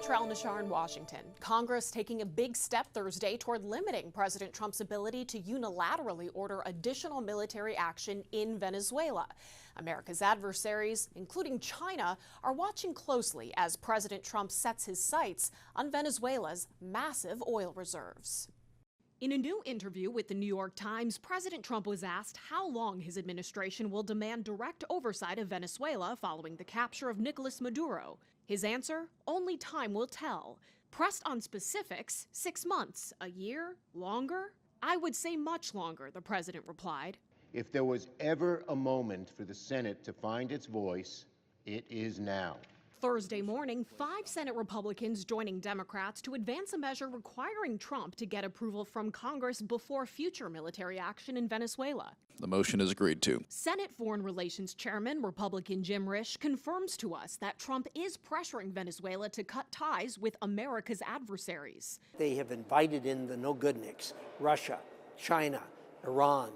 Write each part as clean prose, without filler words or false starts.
Atra Al-Nashar in Washington. Congress taking a big step Thursday toward limiting President Trump's ability to unilaterally order additional military action in Venezuela. America's adversaries, including China, are watching closely as President Trump sets his sights on Venezuela's massive oil reserves. In a new interview with the New York Times, President Trump was asked how long his administration will demand direct oversight of Venezuela following the capture of Nicolás Maduro. His answer, only time will tell. Pressed on specifics, 6 months, a year, longer? I would say much longer, the president replied. If there was ever a moment for the Senate to find its voice, it is now. Thursday morning, 5 Senate Republicans joining Democrats to advance a measure requiring Trump to get approval from Congress before future military action in Venezuela. The motion is agreed to. Senate Foreign Relations Chairman Republican Jim Risch confirms to us that Trump is pressuring Venezuela to cut ties with America's adversaries. They have invited in the no-goodniks, Russia, China, Iran,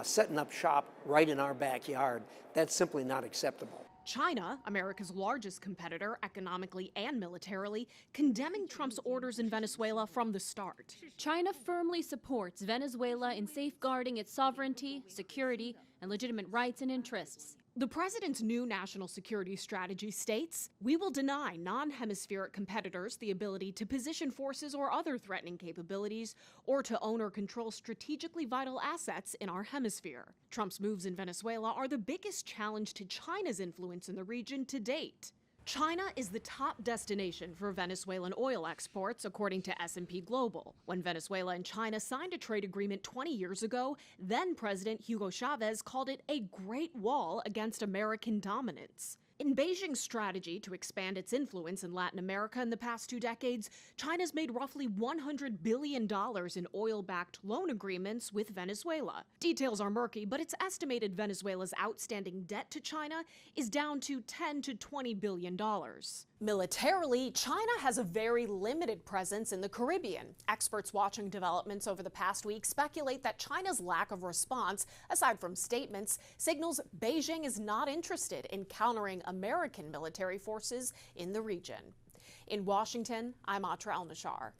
setting up shop right in our backyard. That's simply not acceptable. China, America's largest competitor economically and militarily, condemning Trump's orders in Venezuela from the start. China firmly supports Venezuela in safeguarding its sovereignty, security, and legitimate rights and interests. The president's new national security strategy states, we will deny non-hemispheric competitors the ability to position forces or other threatening capabilities or to own or control strategically vital assets in our hemisphere. Trump's moves in Venezuela are the biggest challenge to China's influence in the region to date. China is the top destination for Venezuelan oil exports, according to S&P Global. When Venezuela and China signed a trade agreement 20 years ago, then President Hugo Chavez called it a great wall against American dominance. In Beijing's strategy to expand its influence in Latin America in the past 2 decades, China's made roughly $100 billion in oil-backed loan agreements with Venezuela. Details are murky, but it's estimated Venezuela's outstanding debt to China is down to $10 to $20 billion. Militarily, China has a very limited presence in the Caribbean. Experts watching developments over the past week speculate that China's lack of response, aside from statements, signals Beijing is not interested in countering American military forces in the region. In Washington, I'm Atra Al-Nashar.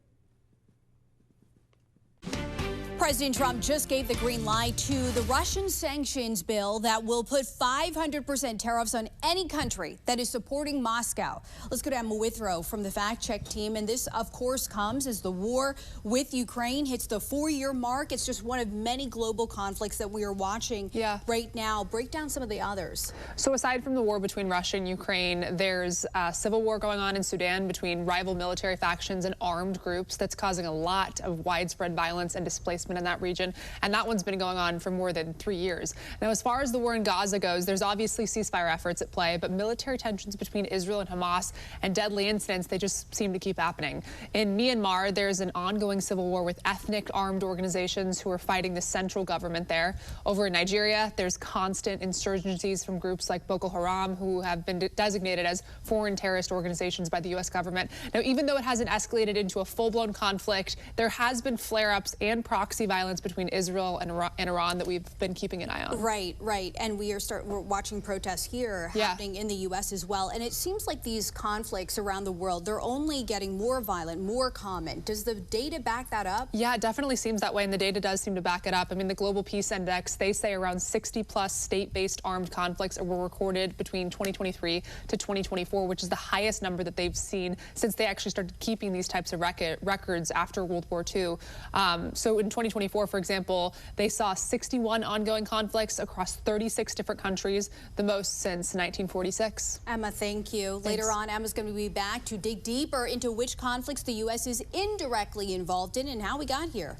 President Trump just gave the green light to the Russian sanctions bill that will put 500% tariffs on any country that is supporting Moscow. Let's go to Emma Withrow from the Fact Check team. And this, of course, comes as the war with Ukraine hits the 4-year mark. It's just one of many global conflicts that we are watching right now. Break down some of the others. So aside from the war between Russia and Ukraine, there's a civil war going on in Sudan between rival military factions and armed groups that's causing a lot of widespread violence and displacement in that region, and that one's been going on for more than 3 years. Now, as far as the war in Gaza goes, there's obviously ceasefire efforts at play, but military tensions between Israel and Hamas and deadly incidents, they just seem to keep happening. In Myanmar, there's an ongoing civil war with ethnic armed organizations who are fighting the central government there. Over in Nigeria, there's constant insurgencies from groups like Boko Haram, who have been designated as foreign terrorist organizations by the U.S. government. Now, even though it hasn't escalated into a full-blown conflict, there has been flare-ups and proxy violence between Israel and Iran that we've been keeping an eye on. Right. And we're watching protests here happening in the U.S. as well. And it seems like these conflicts around the world, they're only getting more violent, more common. Does the data back that up? Yeah, it definitely seems that way, and the data does seem to back it up. I mean, the Global Peace Index, they say around 60-plus state-based armed conflicts were recorded between 2023 to 2024, which is the highest number that they've seen since they actually started keeping these types of records after World War II. So in 2024, for example, they saw 61 ongoing conflicts across 36 different countries, the most since 1946. Emma, thank you. Thanks. Later on, Emma's going to be back to dig deeper into which conflicts the U.S. is indirectly involved in and how we got here.